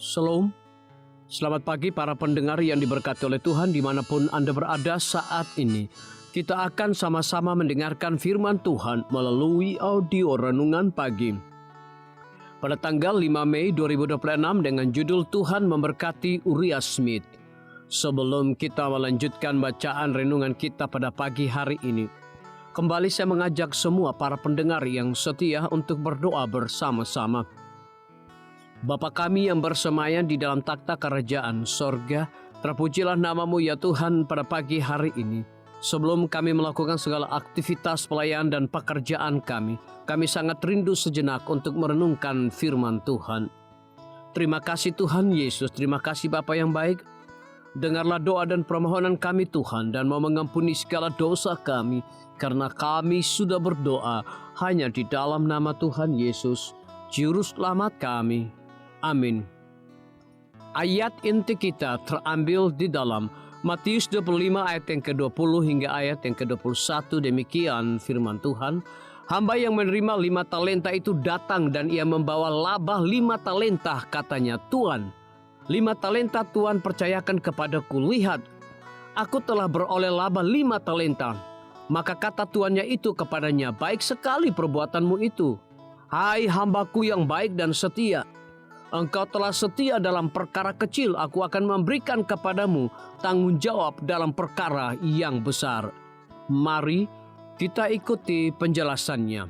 Shalom, selamat pagi para pendengar yang diberkati oleh Tuhan dimanapun Anda berada saat ini. Kita akan sama-sama mendengarkan firman Tuhan melalui audio renungan pagi. Pada tanggal 5 Mei 2026 dengan judul Tuhan Memberkati Uriah Smith. Sebelum kita melanjutkan bacaan renungan kita pada pagi hari ini, kembali saya mengajak semua para pendengar yang setia untuk berdoa bersama-sama. Bapa kami yang bersemayam di dalam takhta kerajaan sorga, terpujilah namamu ya Tuhan pada pagi hari ini. Sebelum kami melakukan segala aktivitas pelayanan dan pekerjaan kami sangat rindu sejenak untuk merenungkan firman Tuhan. Terima kasih Tuhan Yesus, terima kasih Bapa yang baik. Dengarlah doa dan permohonan kami Tuhan dan mau mengampuni segala dosa kami, karena kami sudah berdoa hanya di dalam nama Tuhan Yesus, Juru Selamat kami. Amin. Ayat inti kita terambil di dalam Matius 25 ayat yang ke-20 hingga ayat yang ke-21. Demikian firman Tuhan. Hamba yang menerima 5 talenta itu datang dan ia membawa laba 5 talenta. Katanya, Tuan, 5 talenta Tuan percayakan kepadaku. Lihat, aku telah beroleh laba 5 talenta. Maka kata tuannya itu kepadanya, baik sekali perbuatanmu itu. Hai hambaku yang baik dan setia. Engkau telah setia dalam perkara kecil, aku akan memberikan kepadamu tanggung jawab dalam perkara yang besar. Mari kita ikuti penjelasannya.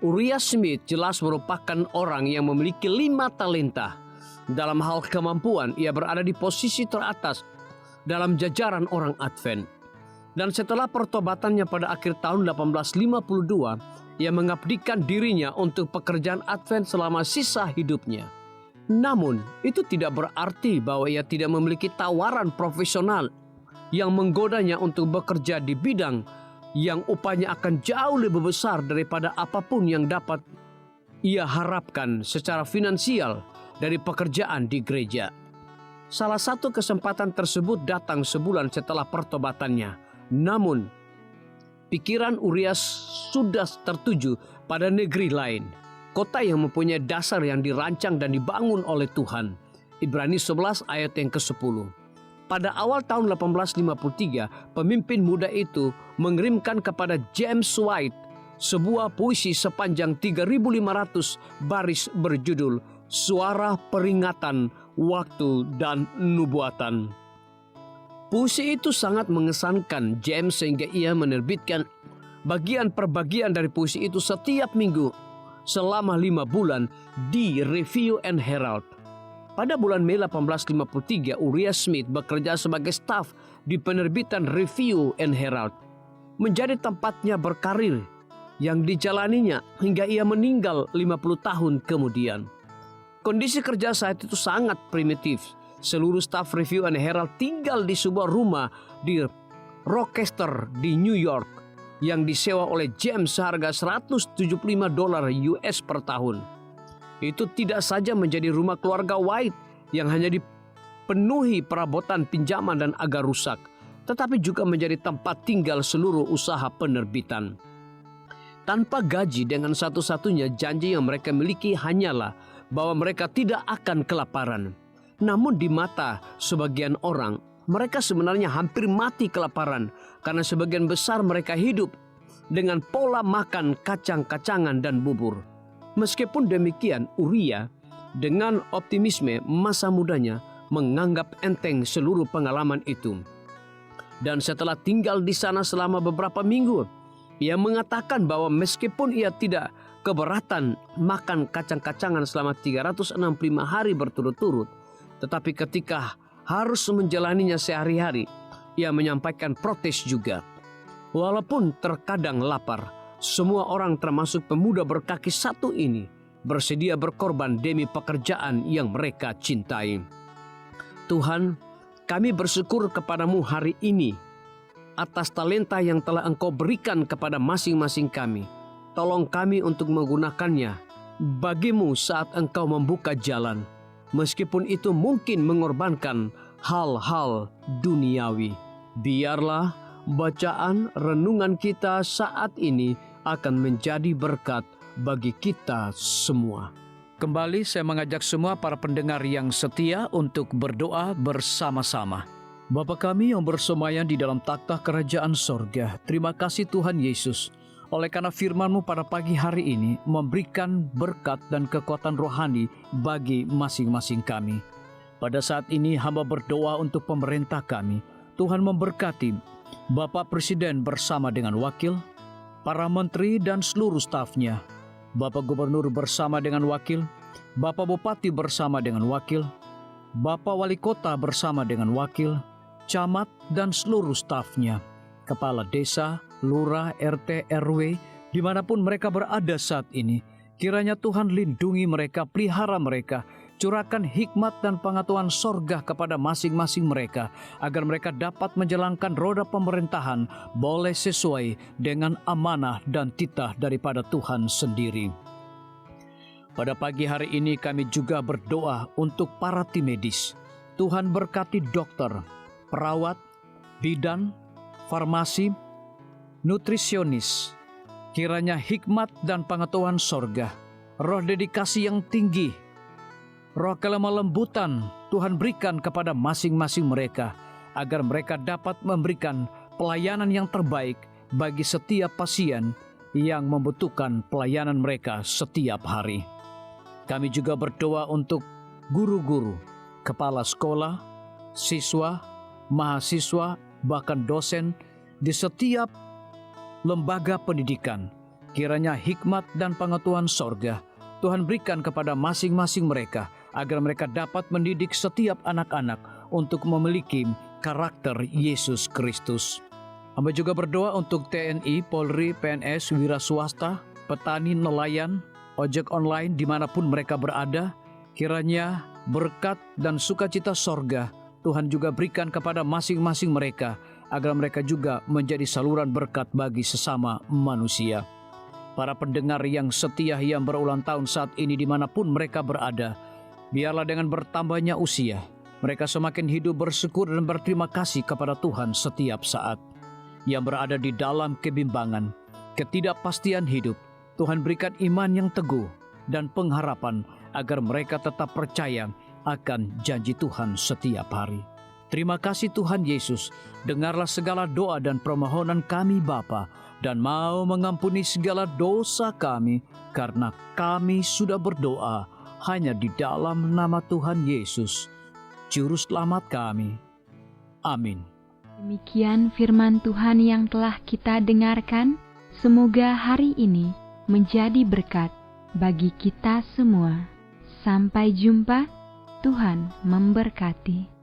Uriah Smith jelas merupakan orang yang memiliki 5 talenta. Dalam hal kemampuan, ia berada di posisi teratas dalam jajaran orang Advent. Dan setelah pertobatannya pada akhir tahun 1852, ia mengabdikan dirinya untuk pekerjaan Advent selama sisa hidupnya. Namun, itu tidak berarti bahwa ia tidak memiliki tawaran profesional yang menggodanya untuk bekerja di bidang yang upahnya akan jauh lebih besar daripada apapun yang dapat ia harapkan secara finansial dari pekerjaan di gereja. Salah satu kesempatan tersebut datang sebulan setelah pertobatannya. Namun, pikiran Uriah sudah tertuju pada negeri lain, kota yang mempunyai dasar yang dirancang dan dibangun oleh Tuhan. Ibrani 11 ayat yang ke-10. Pada awal tahun 1853, pemimpin muda itu mengirimkan kepada James White sebuah puisi sepanjang 3.500 baris berjudul Suara Peringatan Waktu dan Nubuatan. Puisi itu sangat mengesankan James sehingga ia menerbitkan bagian per bagian dari puisi itu setiap minggu selama 5 bulan di Review and Herald. Pada bulan Mei 1853, Uriah Smith bekerja sebagai staf di penerbitan Review and Herald, menjadi tempatnya berkarir yang dijalaninya hingga ia meninggal 50 tahun kemudian. Kondisi kerja saat itu sangat primitif. Seluruh staf Review and Herald tinggal di sebuah rumah di Rochester di New York yang disewa oleh James seharga $175 US per tahun. Itu tidak saja menjadi rumah keluarga White yang hanya dipenuhi perabotan pinjaman dan agak rusak, tetapi juga menjadi tempat tinggal seluruh usaha penerbitan. Tanpa gaji, dengan satu-satunya janji yang mereka miliki hanyalah bahwa mereka tidak akan kelaparan. Namun di mata sebagian orang, mereka sebenarnya hampir mati kelaparan karena sebagian besar mereka hidup dengan pola makan kacang-kacangan dan bubur. Meskipun demikian, Uriah dengan optimisme masa mudanya menganggap enteng seluruh pengalaman itu. Dan setelah tinggal di sana selama beberapa minggu, ia mengatakan bahwa meskipun ia tidak keberatan makan kacang-kacangan selama 365 hari berturut-turut, tetapi ketika harus menjalaninya sehari-hari, ia menyampaikan protes juga. Walaupun terkadang lapar, semua orang termasuk pemuda berkaki satu ini bersedia berkorban demi pekerjaan yang mereka cintai. Tuhan, kami bersyukur kepadamu hari ini atas talenta yang telah Engkau berikan kepada masing-masing kami. Tolong kami untuk menggunakannya bagimu saat Engkau membuka jalan, meskipun itu mungkin mengorbankan hal-hal duniawi. Biarlah bacaan renungan kita saat ini akan menjadi berkat bagi kita semua. Kembali saya mengajak semua para pendengar yang setia untuk berdoa bersama-sama. Bapa kami yang bersemayam di dalam takhta kerajaan sorga, terima kasih Tuhan Yesus, oleh karena firman-Mu pada pagi hari ini memberikan berkat dan kekuatan rohani bagi masing-masing kami. Pada saat ini hamba berdoa untuk pemerintah kami. Tuhan memberkati Bapak Presiden bersama dengan wakil, para menteri dan seluruh stafnya, Bapak Gubernur bersama dengan wakil, Bapak Bupati bersama dengan wakil, Bapak Wali Kota bersama dengan wakil, camat dan seluruh stafnya, kepala desa, lurah, RT, RW, dimanapun mereka berada saat ini. Kiranya Tuhan lindungi mereka, pelihara mereka, curahkan hikmat dan pengetahuan sorga kepada masing-masing mereka, agar mereka dapat menjalankan roda pemerintahan boleh sesuai dengan amanah dan titah daripada Tuhan sendiri. Pada pagi hari ini kami juga berdoa untuk para tim medis. Tuhan berkati dokter, perawat, bidan, farmasi, nutrisionis. Kiranya hikmat dan pengetahuan sorga, roh dedikasi yang tinggi, roh kelemah lembutan Tuhan berikan kepada masing-masing mereka, agar mereka dapat memberikan pelayanan yang terbaik bagi setiap pasien yang membutuhkan pelayanan mereka setiap hari. Kami juga berdoa untuk guru-guru, kepala sekolah, siswa, mahasiswa, bahkan dosen di setiap lembaga pendidikan. Kiranya hikmat dan pengetahuan sorga Tuhan berikan kepada masing-masing mereka, agar mereka dapat mendidik setiap anak-anak untuk memiliki karakter Yesus Kristus. Hamba juga berdoa untuk TNI, Polri, PNS, wira swasta, petani, nelayan, ojek online dimanapun mereka berada. Kiranya berkat dan sukacita sorga Tuhan juga berikan kepada masing-masing mereka, agar mereka juga menjadi saluran berkat bagi sesama manusia. Para pendengar yang setia yang berulang tahun saat ini dimanapun mereka berada, biarlah dengan bertambahnya usia, mereka semakin hidup bersyukur dan berterima kasih kepada Tuhan setiap saat. Yang berada di dalam kebimbangan, ketidakpastian hidup, Tuhan berikan iman yang teguh dan pengharapan, agar mereka tetap percaya akan janji Tuhan setiap hari. Terima kasih Tuhan Yesus, dengarlah segala doa dan permohonan kami Bapa, dan mau mengampuni segala dosa kami, karena kami sudah berdoa hanya di dalam nama Tuhan Yesus, Juru Selamat kami. Amin. Demikian firman Tuhan yang telah kita dengarkan. Semoga hari ini menjadi berkat bagi kita semua. Sampai jumpa, Tuhan memberkati.